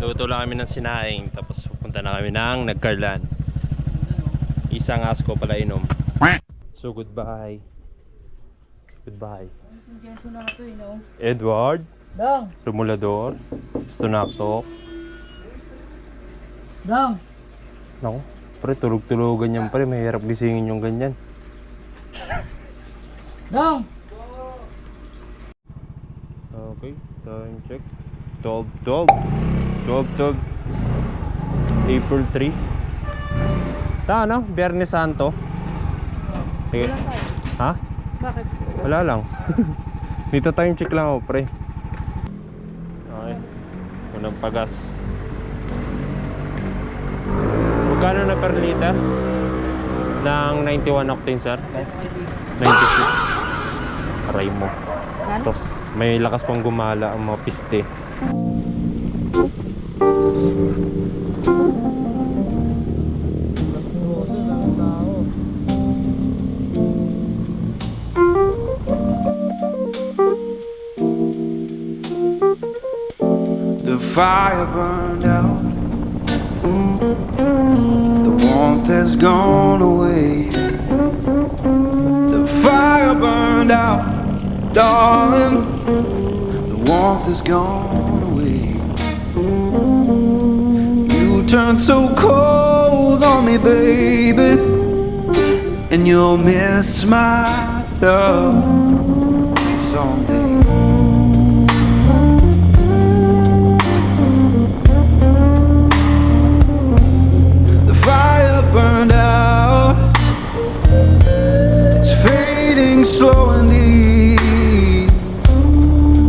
Luto lang kami ng sinaing, tapos pupunta na kami ng Nagcarlan. Isang asko pala inom. So goodbye. Goodbye. Edward Dong! Rumulador Stunaktok. Dong! Naku, pre, tulog-tulogan yan pre. Mahirap gisingin yung ganyan. Dong! Okay, time check. 12, April 3. Ano? Biyernes Santo. Sige. Ha? Bakit? Wala lang. Dito time check lang ako, pre. Okay. Unang pagas. Magkano na per liter? Ng 91 octane, sir? 96. Aray mo. Tapos may lakas pang gumala ang mga piste. The fire burned out. The warmth has gone away. The fire burned out, darling. The warmth has gone away. You turned so cold on me, baby, and you'll miss my love someday. Burned out, it's fading slow indeed.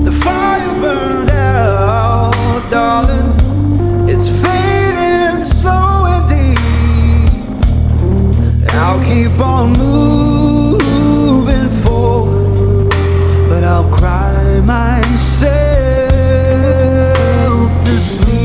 The fire burned out, darling, it's fading slow indeed. I'll keep on moving forward, but I'll cry myself to sleep.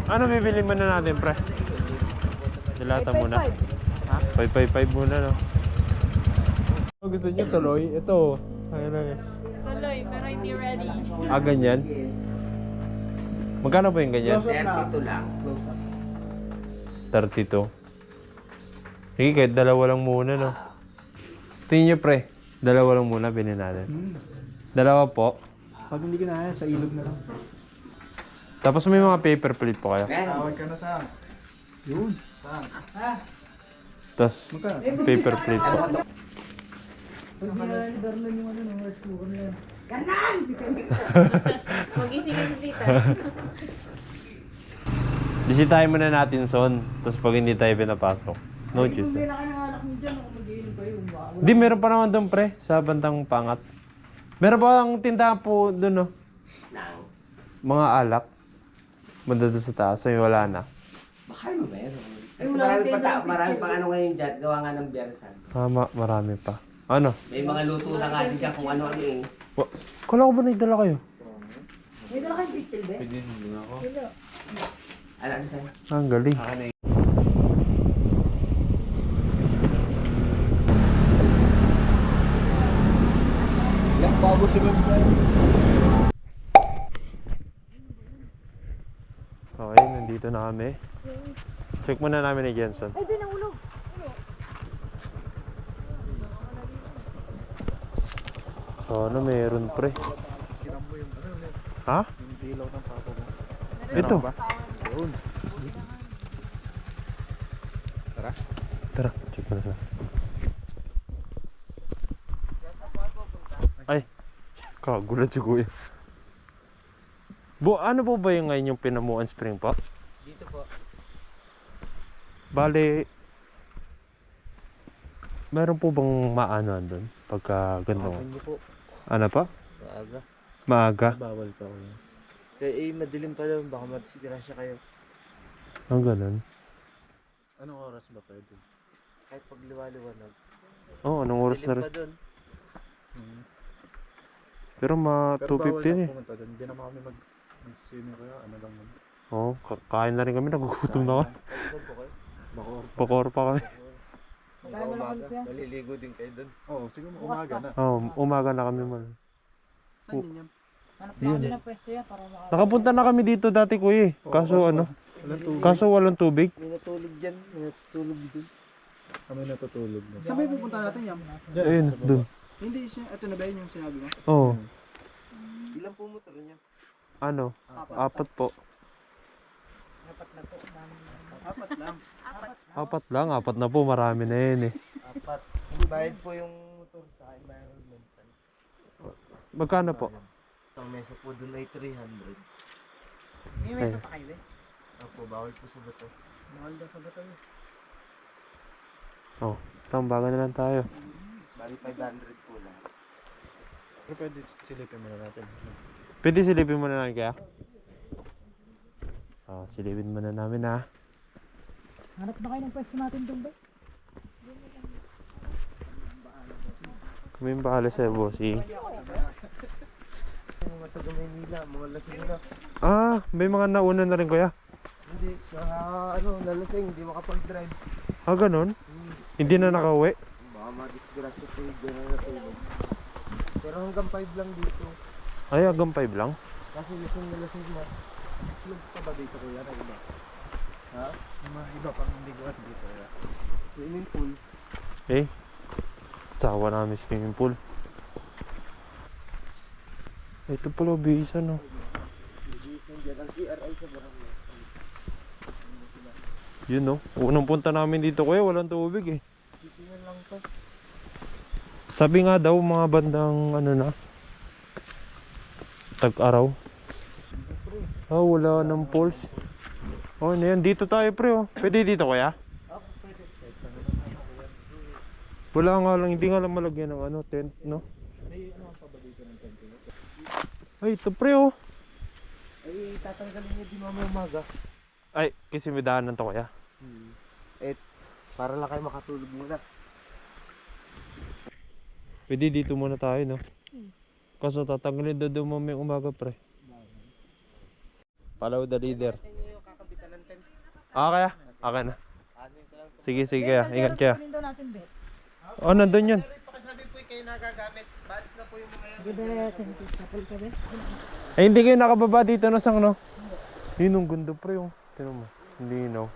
Ano bibili muna natin, pre? Dilata muna. 555 muna, no? Gusto nyo tuloy? Ito. Tuloy, pero hindi ready. Ah, ganyan? Magkano ba yung ganyan? 32 lang. 32. Sige, kahit dalawa lang muna, no? Tingin nyo, pre. Dalawa lang muna, bilhin natin. Dalawa po. Pag hindi ka na sa ilog na lang. Tapos may mga paper plate po kayo. Tawag ka na sa... Yun. Tapos paper plate po. Mag-isingin si tita. Bisitahin muna natin son. Tapos pag hindi tayo pinapasok. No juice. Hindi, meron pa naman doon, pre. Sa bandang pangat. Meron pa ang tindahan po doon, no? Mga alak. Banda doon sa taas. So, wala na. Baka mo meron. Kasi marami pang ano ngayon dyan. Gawa nga ng biyersan. Tama, marami pa. Ano? May mga luto na nga din dyan kung ano-ano eh. Kala ko ba naidala kayo? May dala kayong picture, be? Pwede din ako. Ano sa'yo? Ang galing. Bago sunod na. Okay, nandito na kami. Check muna namin ni Jensen. Ay, din ang ulo. Sana meron, pre. Ha? Yung dilaw ng papa mo. Ito. Yun. Tara. Tara, check muna na. Ay, kagulat si kuya. Ano po ba yung ngayon yung Pinamuan Spring po? Dito po. Bale, meron po bang maano doon pagka ganito? Hindi po. Ano pa? Maaga. Maaga? Bawal pa ko yan. Kaya madilim pa daw. Baka matisigurasya kayo. Ang ganun. Anong oras ba pwede? Kahit pag liwaliwanag. Oo, anong oras na Dilim rin? pa dun. Pero Pero bawal 2:15 lang eh. pumunta dun. Hindi naman kami mag-swimming kaya. Ano lang yun. Oo, kain na rin kami. Nagugutom na kami. Saan po kayo? Bacoor. Pakor pa kami. Hanggang umaga. Maliligo din kayo dun. Oo, siguro umaga na. Oo, umaga na kami man. Saan din yan? Hanap na kami ng pwesto yan para maka... Nakapunta na kami dito dati kuya eh. Kaso ano? Walang tubig. Kaso walang tubig. May natulog dyan. May natutulog din. Kami natutulog na. Saan ba yung pupunta natin yan? Ayun, dun. Hindi, ito na ba yun yung sinabi mo? Oo. Ilang po motor niya? Ano? 4 po. Dapat na po. Apat lang. 4 lang, 4 na po. Marami na yun eh. Apat. Bayad po yung motor sa environmental. Magkano po? Ang mesa po doon ay 300. May mesa pa kayo eh. Opo, bawal po sa bato. Mahal daw sa bato yun. Oh, tambagan na lang tayo. Bali 500 po lahat. Pero pwede silipin muna natin. Pwede silipin muna namin kaya? Silipin muna namin ha. Hanap na kayo ng pwesto natin doon ba? Kami yung bahala sa bossing. Mga taga Maynila, mga lasing na. May mga nauna na rin kuya. Hindi, nalasing, hindi makapag-drive. Ganun? Hindi na nakauwi? Baka madisgrasya po yung gano'n na tulog. Pero hanggang 5 lang dito. Ay, hanggang 5 lang? Kasi lasing na. Tulog pa ba dito kuya na iba? Ha? Mga iba pang hindi ko at dito. Swimming pool. Sawa namin swimming pool. Ito pala, bisa no. Ang CRI sa barangay. Yun no. Unang punta namin dito kuya, walang tubig eh. Sisingan lang to. Sabi nga daw mga bandang ano na, tag-araw. Wala ng pulse. Ano yan, dito tayo pre oh. Pwede dito kuya? Wala nga lang, hindi nga lang malagyan ng ano, tent no. Ay, ito pre oh. Ay, tatanggalin niya di mamaya umaga. Ay, kasi may daanan to kuya. Para lang kayo makatulog muna. Pwede dito muna tayo no. Kaso tatanggalin doon mamaya umaga pre. Follow the leader. Kaya? Okay na. Sige, kaya. Ingat kaya. Kunin daw natin, Bet. Nandun yun. Pakisabi po kayo nagagamit. Balis na po yung mga yan. Ganda, kapal ka, Bet. Hindi kayo nakababa dito na sang no? Yun ang gundo pre yung. Tinan mo. Hindi no.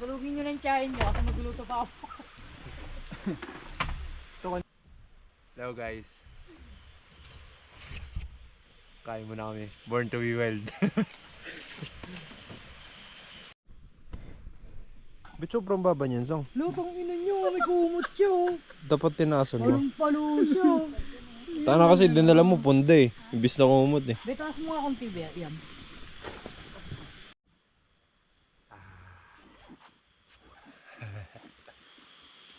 Bulugin nyo na yung tiyahin nyo. Ako magluto pa ako. Hello guys. Kain muna kami. Born to be wild. Ba't sobrang baba niyan, Sang? Lupang ina nyo, may kumot siya. Dapat tinasan mo. Palong-palo siya. Tana kasi dinala mo punda eh. Ibis na kumot eh. Bet, taas mo nga konti, Bet. Yan.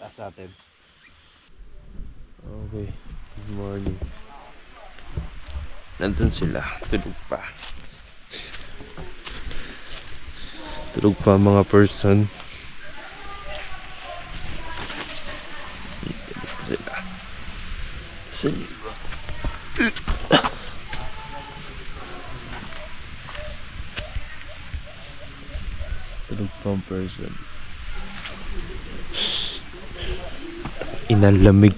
Taas natin. Okay. Good morning. Nandun sila. Tulog pa. Tulog pa mga person. Tulog pa sila. Saan ba? Tulog pa ang person. Inalamig.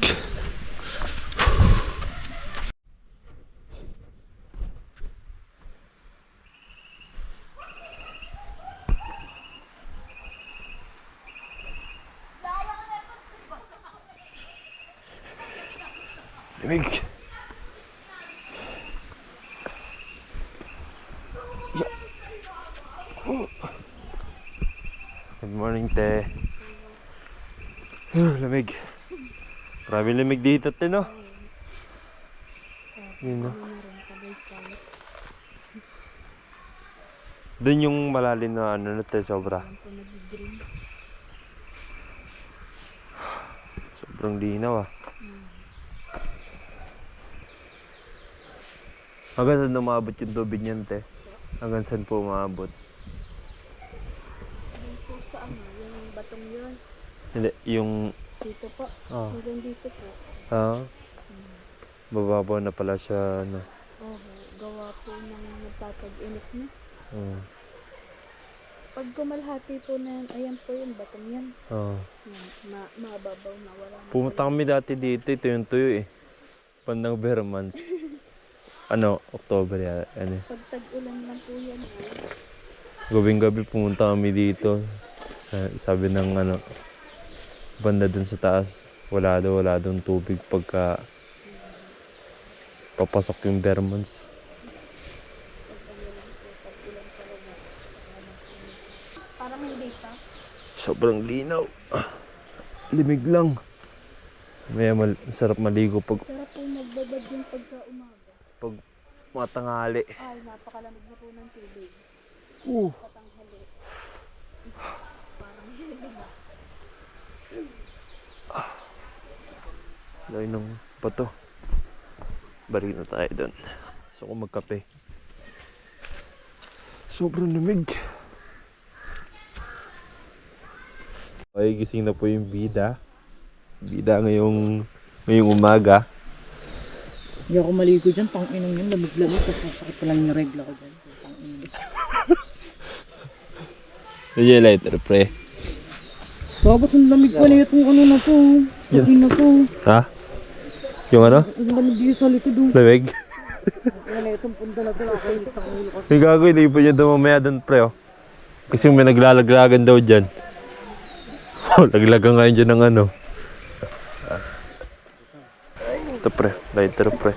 Lamig. Good morning, te. Lamig. Grabe lamig dito, te, no? Yun na. Doon yung malalim na ano na tayo sobra. Sobrang linaw ah. Hanggang saan umabot yung tubig niyan, te? Hanggang saan po umabot? Yung po sa ano, yung batong yun. Hindi, yung... Dito po. Ah. Hanggang dito po. Bababaw na pala siya, ano. Oo, gawa po ng nagpapag-init na. Pag kumalhati po na yan, ayan po yung batong yan. Yan, mababaw na wala na. Pumunta kami dati dito, ito yung tuyo eh. Bandang Vermans. Ano, October yan. Ano. Pag tag-ulan lang po yan. Gabing-gabi pumunta kami dito. Sabi ng ano, banda dun sa taas. Wala daw tubig pagka papasok yung Vermans. Parang hindi pa. Sobrang linaw. Limig lang. Masarap maligo pag Sarap po magbabad yung pagka umaga. matanghali. Ay, napakalamig na po ng tubig. Patanghali. Parang hindi ba? Lay ng bato. Balik na tayo doon. So kung magkape. Sobrang lamig. Okay, gising na po yung bida. Bida ngayong umaga. Hindi ako maligo dyan, tang-inang yun, lamig-lamig. Tapos masakit pa lang yung regla ko dyan. Tang-inang. Nandiyan yung lighter, pre. Dapat yung lamig pa na itong ano na to. Sabi na to. Ha? Yung ano? Yung lamig dito sa likod doon. Lamig? Yan na itong punta na to. Ako yung tang-ulo kasi. May gagawin, ipon nyo doon mamaya doon, pre. Oh. Kasi may naglalaglagan daw dyan. Oh, laglagan ngayon dyan ng ano. Ito, pre. Lighter, pre.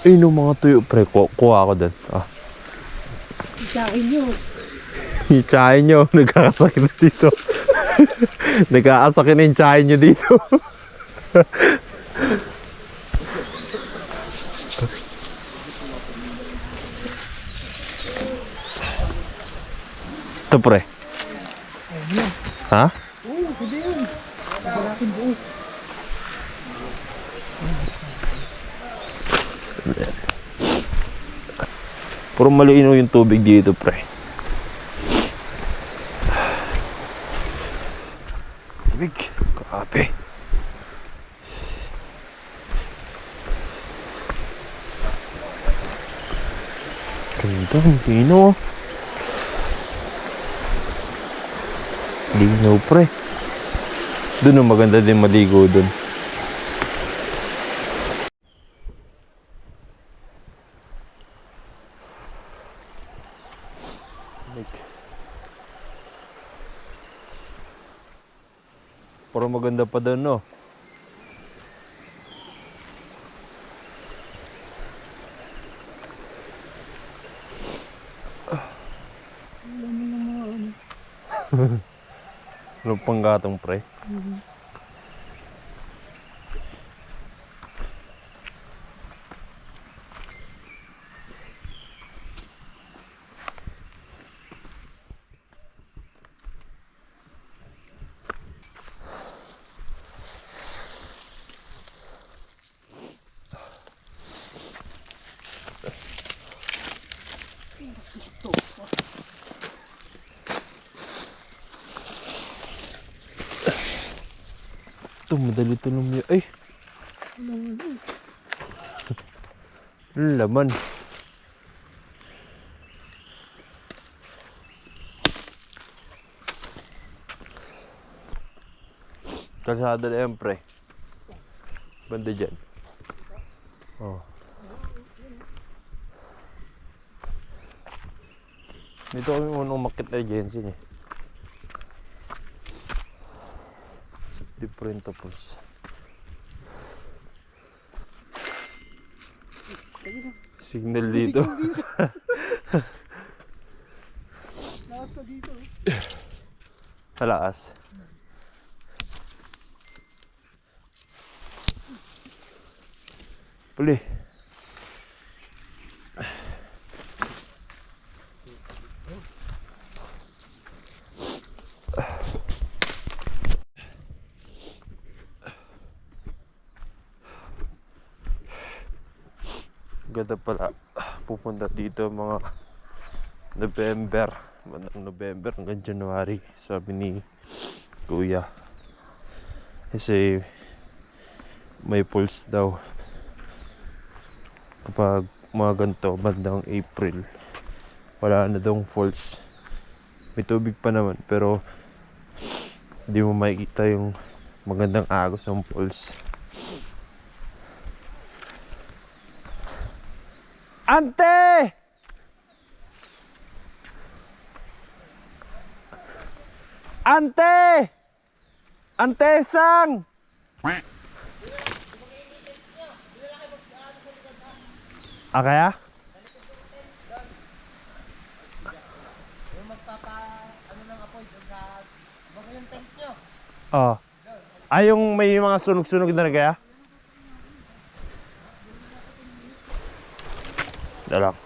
Eh, no, mga tuyo, pre. Kuha ako doon. Ah. Isakin nyo. Itsahin nyo. Nagkakasakit na dito. Nagkakasakit na yung tsahin nyo dito. Ito, pre. Ha? Oo, pwede yun. Pagkalakin buo. Puro malinaw yung tubig dito, pre. Tubig. Kape. Ganda, linaw. Linaw, pre. Doon ang maganda din maligo doon. Pero maganda pa doon, no? Ano pang gatong, pre? Ito, madali ito lumiya. Ay! Laman. Kalsada na yan, pre. Banda dyan. Oh. Dito kami unang makit na agency eh. Different tapos. Signal dito. Lakas ka dito. Halaas. Uli. Ganda pala pupunta dito mga November, bandang November hanggang January, sabi ni Kuya. Kasi may pulse daw kapag mga ganito bandang April. Wala na daw falls. May tubig pa naman pero hindi mo makikita yung magandang agos ng falls. Ante! Ante! Ante sang! Ah, kaya? Oh. Ay, yung may mga sunog-sunog na kaya? Dalang.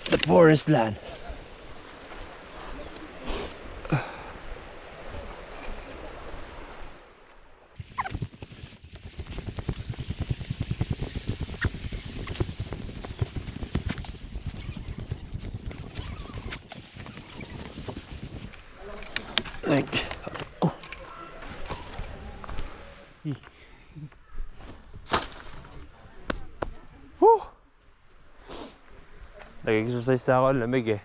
The forest land. Like, oh. Whew. Nag-exercise na ako, ang lamig eh.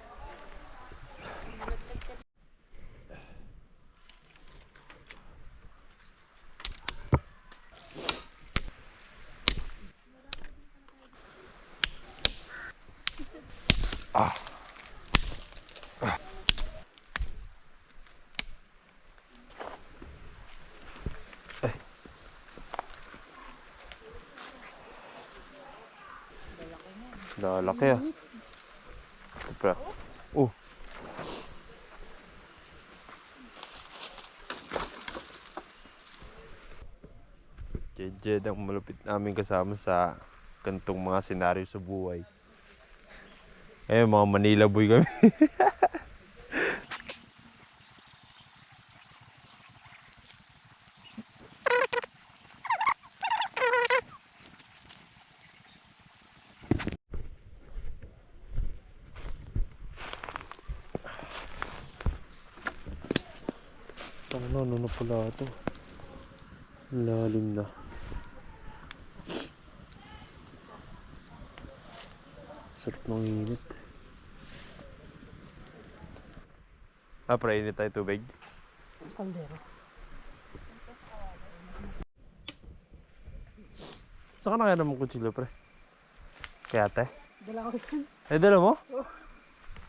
Ah. Lalaki ah. Kapra. Oh. Jed ang malupit namin kasama sa kantong mga senaryo sa buhay. Eh, mga Manila boy kami. Ano na pala ito? Lalim na. Sarap ng init. Pre, init tayo tubig. Kaldero. Saan ka na kaya naman kutsilo, pre? Kaya ate? Dala ko yan. Eh, dala mo?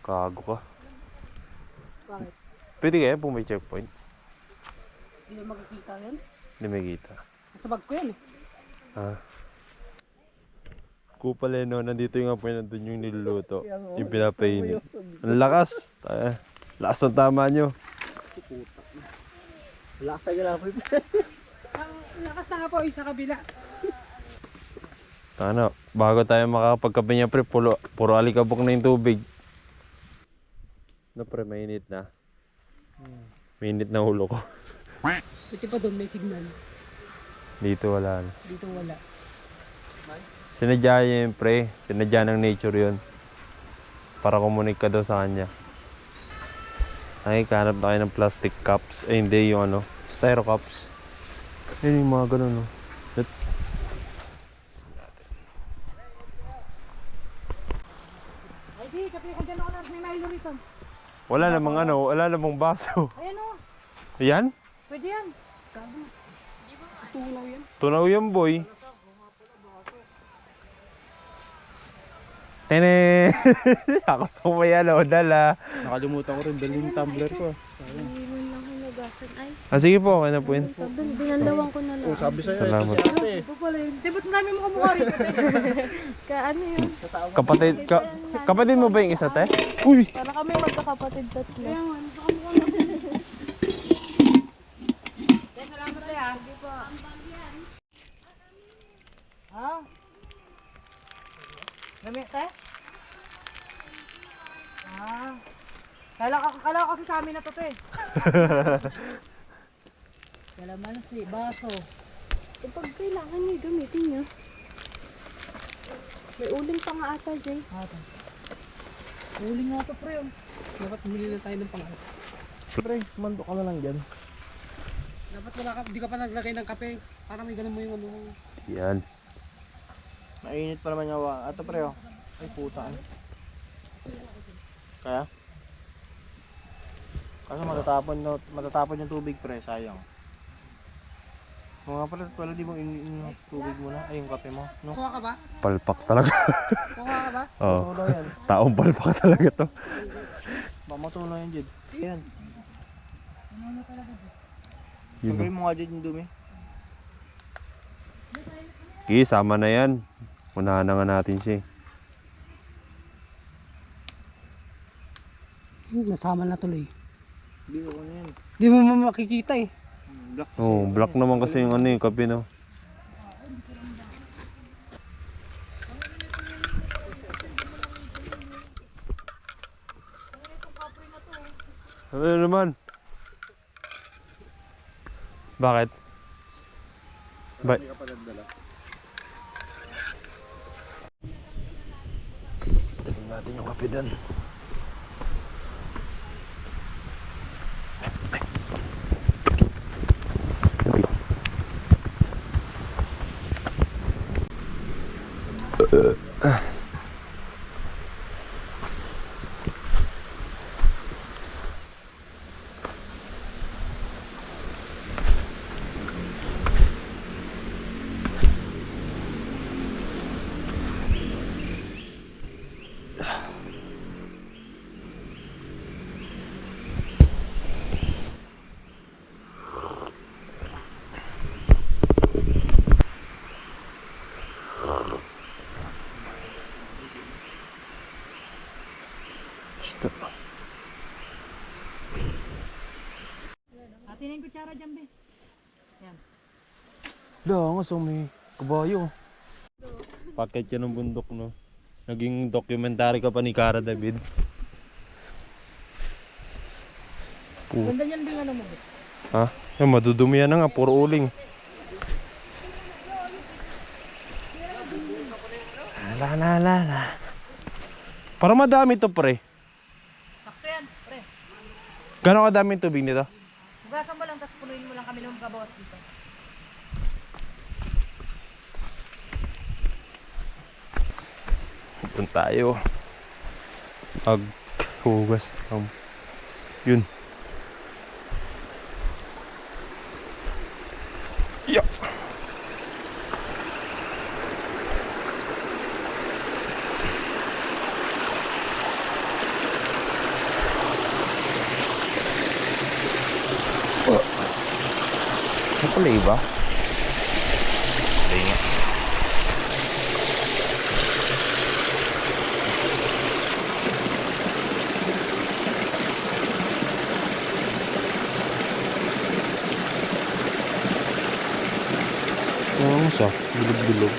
Kago ka. Bakit? Pwede kaya kung may checkpoint? Hindi mo makikita yan. Hindi may kita. Nasa bag ko yan eh. Ah. Kupal eh, no? Nandito yung apoy, nandun yung niluluto. Yung pinapainit. Ang lakas. Lakas ang tama nyo. Lasa ka lang po. Lakas na nga po, isa kabila. Ano, bago tayo makakapagkape niya, pre, puro alikabok na yung tubig. No, pre, mainit na. Mainit na ulo ko. Buti pa doon may signal. Dito wala na. Dito wala. Sinadya niya yun, pre. Sinadya ng nature yun. Para kumunik ka daw sa kanya. Ay, kanap na kayo ng plastic cups. Eh, hindi yung ano, styro cups. Yun yung mga ganun, no. Ay di, kape ka dyan ako na may Milo rito. Wala namang ano, wala namang baso. Ayan o, Yan? pwede yan. Gago. Tunaw yan. Tunaw yan, boy. Tene! Ako itong may ano, dala. Nakalimutan ko rin dalhin yung tumbler ko. Hindi mo lang hinugasan. Ay, Ah, sige po, okay na po yun. binandawan ko na lang. Sabi sa'yo, Salamat. Ito pala yun. Di ba't namin mga mukha rito? Ka ano yun? Kapatid mo ba yung isa, te? Uy! Para kami magkakapatid tatlo. Kaya nga, nasa kamukha na. Kaya salamat tayo ah. Ha? Gamit test? Ah. Kala ko kasi sa amin na to eh. Kalamansi, baso. Kapag kailangan niyo, gamitin niyo. May uling pa nga ata, Jay. Huli nga to pre. Dapat bumili na tayo ng pang. Pre, mandok ka na lang dyan. Dapat wala ka, hindi ka pa naglagay ng kape para may ganun mo yung ano. Yan. Mainit pa naman yung hawa. Ato pre oh. Ay puta eh. Kaya? Kasi matatapon yung tubig pre, sayang. Mga pala di mo yung tubig mo na, ay yung kape mo, no? Kuha ka ba? Palpak talaga. Kuha ka ba? Oh, Tulo yan. taong palpak talaga to. Matulo yan Jed. Yan. Yun. Tanggalin mo nga Jed yung dumi. Okay, sama na yan. Unahan na nga natin siya. Nasama na tuloy. Hindi ko na yan. Hindi mo makikita eh. Black. Oh, black naman kasi yung ano yung kape, no? Ano naman? Bakit? Hindi ka pa nagdala. Daling natin yung kape doon. Stop. Atin na yung kutsara dyan, be. Yan. Lang, so may kabayo. Paket yan ng bundok, no? Naging documentary ka pa ni Cara David. Ganda niyan din ano mo, be. Ha? Yung madudumi yan na nga, puro uling. La. Para madami to, pre. Sakto yan, pre. Gano'ng kadami yung tubig nito? Hugasan mo lang, tapos punuin mo lang kami ng kabawas dito. Punta tayo. Hugas. Yun. Yeah. Ano pala iba? Hindi nga. Ano siya? Bilog-bilog.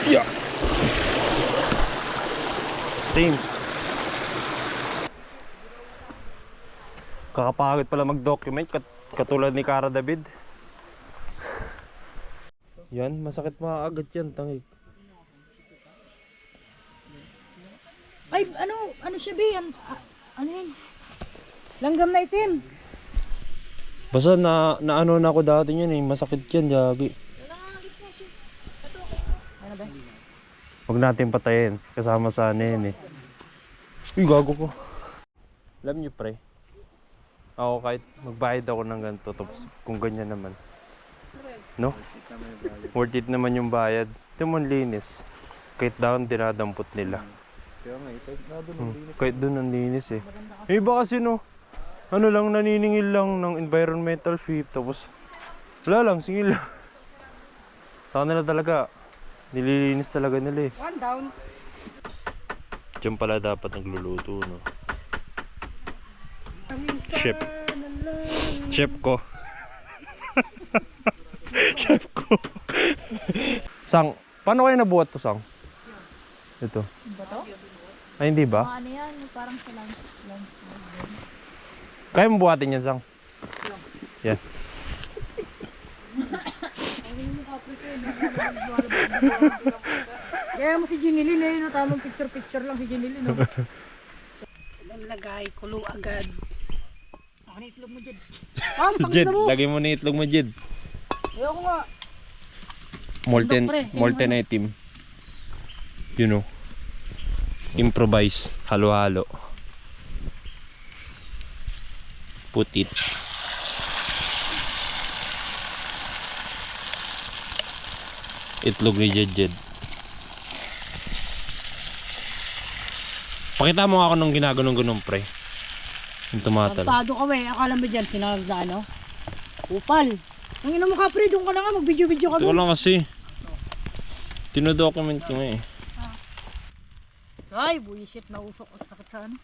Yeah. Team. Kakapagod pala mag-document katulad ni Cara David. Yan, masakit agad yan, tangig. Ay, ano siya, be? Ano yan? Langgam na itim. Basta na ano na ako dati yun eh, masakit yan, Jagi. Ano ba? Huwag natin patayin, kasama sa ano yan eh. Uy, gago ko. Alam niyo pre, ako kahit magbayad ako ng ganito, tapos kung ganyan naman, No? Worth it naman yung bayad. Ito mo, ang linis. Kahit down, dinadampot nila. Kaya nga, ito, Kahit doon ang linis eh. Yung iba kasi no, ano lang, naniningil lang ng environmental fee. Tapos, wala lang, singil lang. Sa kanila talaga, nililinis talaga nila eh. One down. Diyan pala dapat nagluluto, no? Chef. Chef ko. Chef ko. Sang, paano kayo nabuhat to, Sang? Ito. Ay, hindi ba? Ano yan, parang sa lunch. Kaya mo buhatin yan, Sang? Yan. Kaya mo si Jinilin eh, no? Tamang picture lang si Jinilin, no? Ang lagay, kulo agad. Ako na itlog mo dyan. Jed, lagay mo na itlog mo, Jed. Ayoko nga. Molten item. You know. Improvise. Halo-halo. Put it. Itlog ni Jed. Pakita mo ako nung ginaganon-ganon, pre. Yung tumatal. Tado ka we, akala mo dyan, sinawag na ano? Upal. Ang ina mo ka pre, doon ka na nga, mag-video-video ka Ito ko doon. lang kasi. Tinodocument ko nga eh. Ay, bullshit, nausok ko sakit sa ano.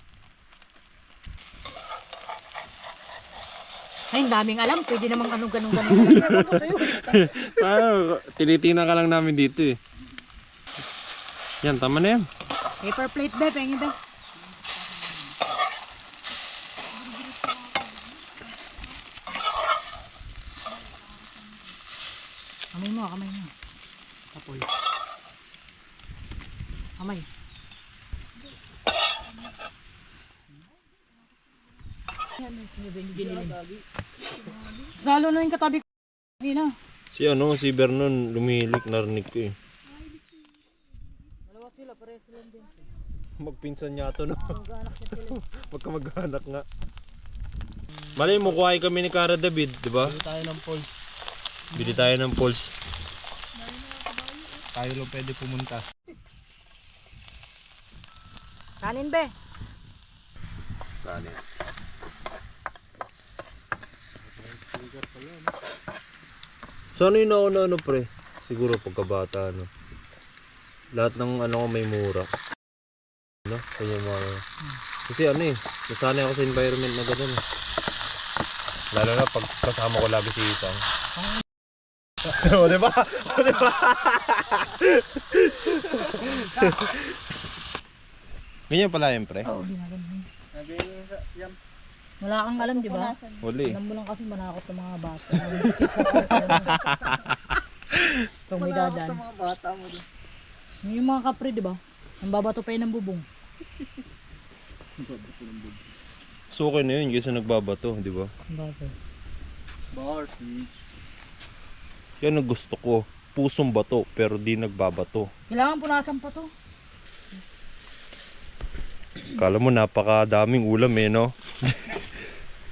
Ay, ang daming alam, pwede namang ano, ganun. Tinitingnan ka lang namin dito eh. Yan, tama na yan. Paper plate be, pengi be. Kamay mo. Tapoy. Kamay. Lalo na yung katabi ko. Hindi na. Si Vernon lumilik, narinig ko eh. Dalawa sila, pares lang din. Magpinsan niya ito, no? Magkamag-anak nga. Malay mo, kuhain kami ni Cara David, di ba? Bili tayo ng poles. Tayo lang pwede pumunta. Kanin be. So ano yung nauna, ano pre? Siguro pagkabata, no? Lahat ng ano ko may mura. No? Kaya mga... Kasi ano eh, nasanay ako sa environment na gano'n eh. Lalo na pag kasama ko lagi si Isang. O diba? O diba? Ganyan pala yun pre? Oo, ginagano. Wala kang alam, di ba? Huli. Alam mo lang kasi manakot ng mga bata. Kung may dadan. Yung mga kapre, di ba? Ang babato pa yun ng bubong. So okay na yun kasi nagbabato, di ba? Ang bato. Yan ang gusto ko. Pusong bato pero di nagbabato. Kailangan punasan pa to. Kala mo napakadaming ulam eh, no?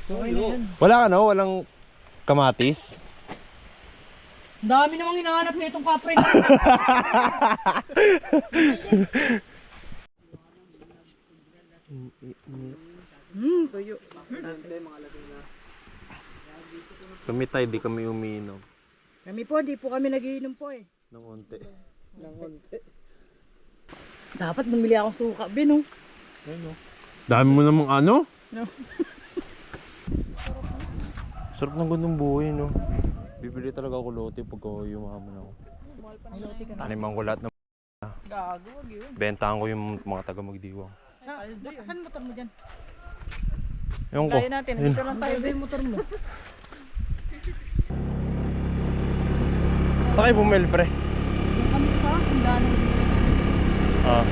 Okay na yun. Wala ka, no? Walang kamatis? Ang dami namang hinahanap na itong kapre. Tuyo. Kami tayo, di kami umiinom. Kami po, di po kami nagiinom po eh. Ng konti. Dapat bumili akong suka, Bin, oh. Dami mo namang ano? No. Sarap ng gandong buhay, no? Bibili talaga ako lote pag yumaman ako. Taniman ko lahat ng Gago, wag yun. bentahan ko yung mga taga Magdiwang. Saan motor mo dyan? Ewan ko. Kaya natin, dito lang tayo ba yung motor mo? Saan kayo bumili, pre? Yung kami pa, ang dami. Ah.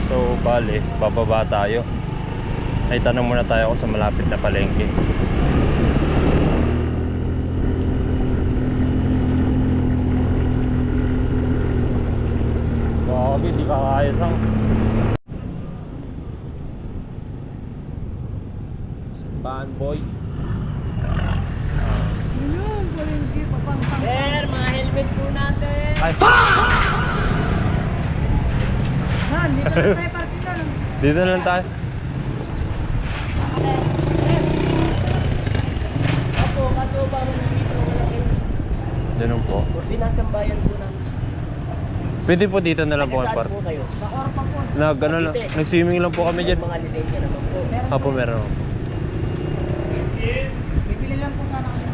So, bale, bababa tayo. Ay, tanong muna tayo sa malapit na palengke. Grabe, di kakaya sang. Simbahan boy. Sir, mga helmet po natin. Ay, Han, dito na tayo parking na. dito na lang tayo. Opo, kaso ba mo dito? Ganun po. Ordinansang bayan po namin. Pwede po dito na lang po ang Saan park. po kayo? Nag-swimming lang po kami dyan. Mga lisensya naman po. Apo, meron. Bibili lang po sana kami.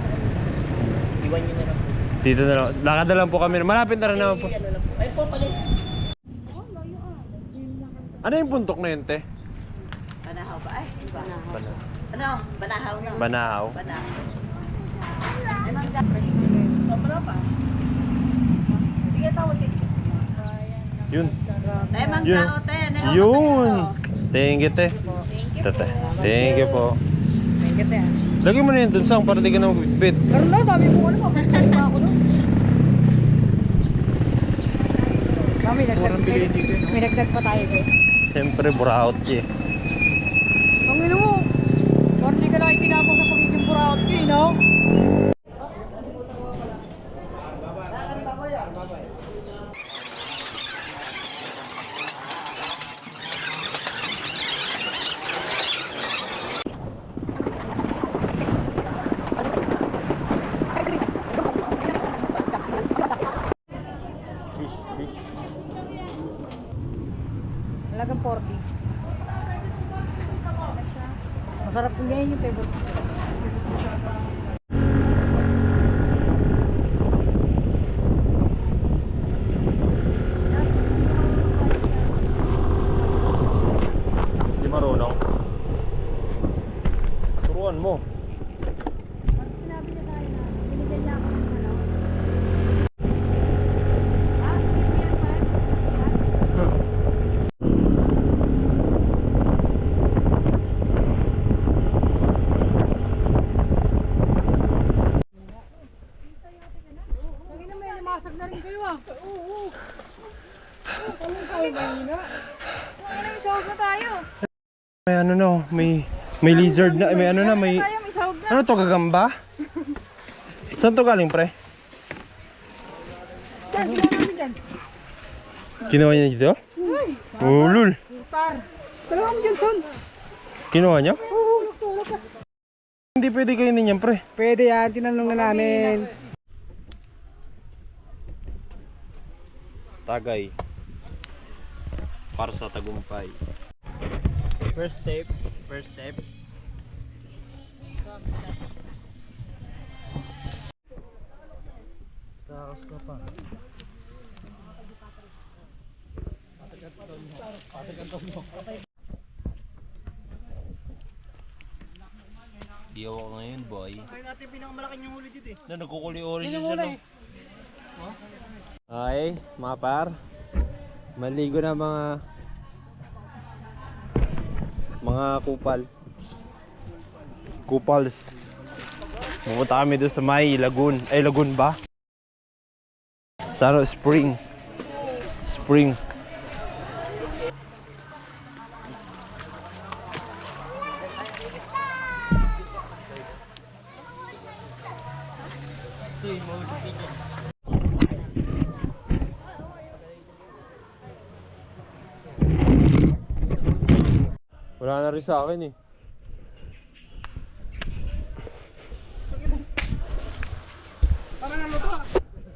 Iwan nyo na lang po. Dito na lang. Lakad na lang po kami. Malapit na rin naman po. Ano lang po. Ay po, palit. Ano yung puntok na yun, te? Banahaw ba? Ay, banahaw. Banahaw. Ano? Banahaw na. Banahaw. Banahaw. Sobra pa. Sige, tawag din. Yun. Tayo mang Yun. tao, tayo. Ano yung Yun. matalis Thank you, te. Tete. Thank you po. Thank you, te. Lagyan mo na yun dun, sang, para di ka na magbitbit. Pero na, dami mo ano, mapapagod pa ako doon. Mami, may nagdag pa tayo, eh. Siyempre, buraot eh. Ang ino mo, parang di ka na ikinabang sa pagiging buraot ko, no? Halagang 40. Masarap kung ganyan yung favorite ko. Di marunong. Turuan mo. Sinabi niya tayo na binigyan niya ako ng ano. Lagi na may limasag na rin kayo, ah. Oo. Anong sahog na yun, ah? Ano yung sahog na tayo? May ano no, may lizard na, may ano na, may... Tayo, may sahog na. Ano to, gagamba? Saan to galing, pre? Saan, ginawa namin dyan? Kinuha niya dito? Oh, lul. Putar. Dalawang Johnson. Kinuha niya? Oo, tulog ka. Hindi pwede kainin yan, pre. Pwede yan, tinanong na namin. Tagay. Para sa tagumpay. First step. First step. Takas ka pa. Di ako ngayon, boy. Kaya natin pinakamalaking yung huli dito eh. Na nagkukuli-ori siya siya, no? Okay, mga par. Maligo na mga kupal. Kupals. Pumunta kami doon sa may lagoon. Ay, lagoon ba? Sa ano, spring. Spring. Wala na rin sa akin eh.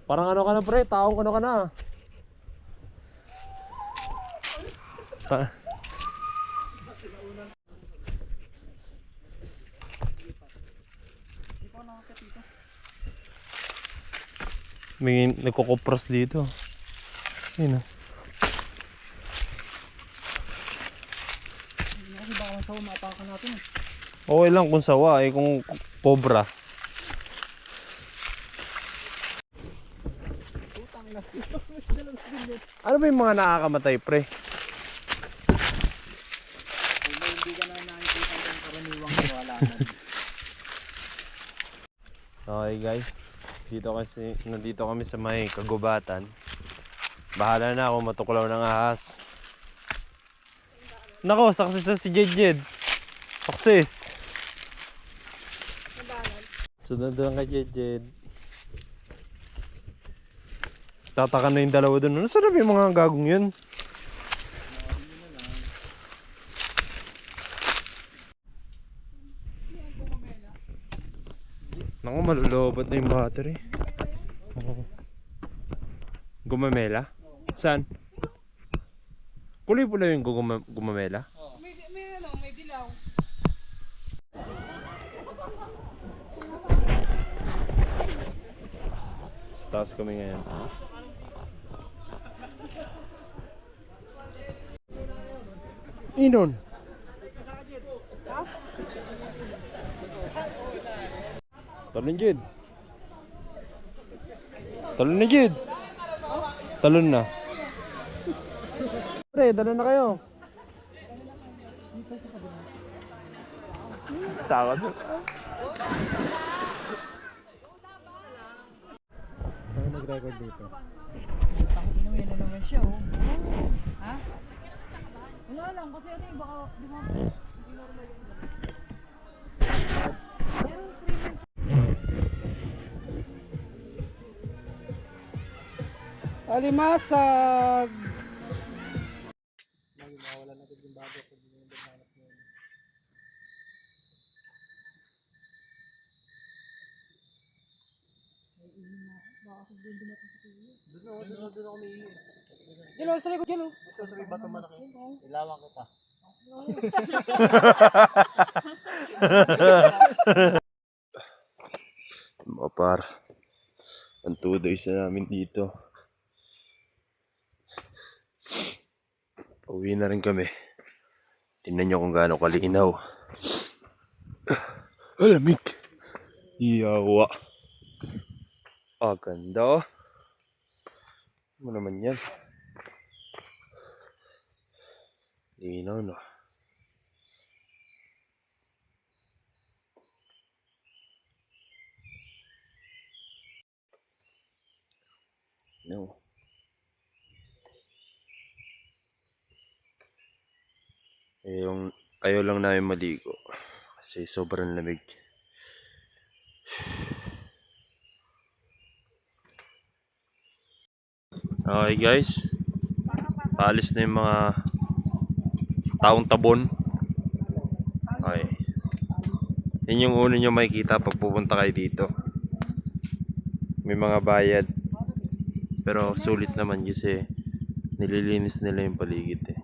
Parang ano ka na pre, taong ano ka na. May nagkukupras dito. Ayun oh. Okay lang kung sawa eh, kung cobra. Ano ba yung mga nakakamatay, pre? Okay guys, nandito kami sa may kagubatan. Bahala na ako matuklaw ng ahas. Nako, success na si Jedjed. Success. Sunod doon kay Jedjed. Nagtataka na yung dalawa dun. Nasaan na ba yung mga gagong yun? Naku, malulobot na yung battery. Oo. Gumamela? Saan? Kulay-pula yung gumamela? May dilaw. Sa taas kami ngayon. Inon? Talon Jid. Talon na Jid. Talon na. Pre, talon na kayo. Sakot. Ano nag-record dito? Inuwi na naman siya, oh. Ha? Wala lang, kasi ano yung baka, di ba? Hindi normal yung Alimasag! Yan o, sa likod yan o. Mga par. Ang 2 days na namin dito. Pauwi na rin kami. Tingnan nyo kung gaano kalinaw. Alamig. Iyawa. Ah, ganda oh. Ano naman yan? Linaw no. No. Ayaw lang namin maligo kasi sobrang lamig. Okay guys, paalis na yung mga taong tabon. Okay. Yan yung uno nyo makikita pag pupunta kayo dito. May mga bayad. Pero sulit naman kasi nililinis nila yung paligid eh.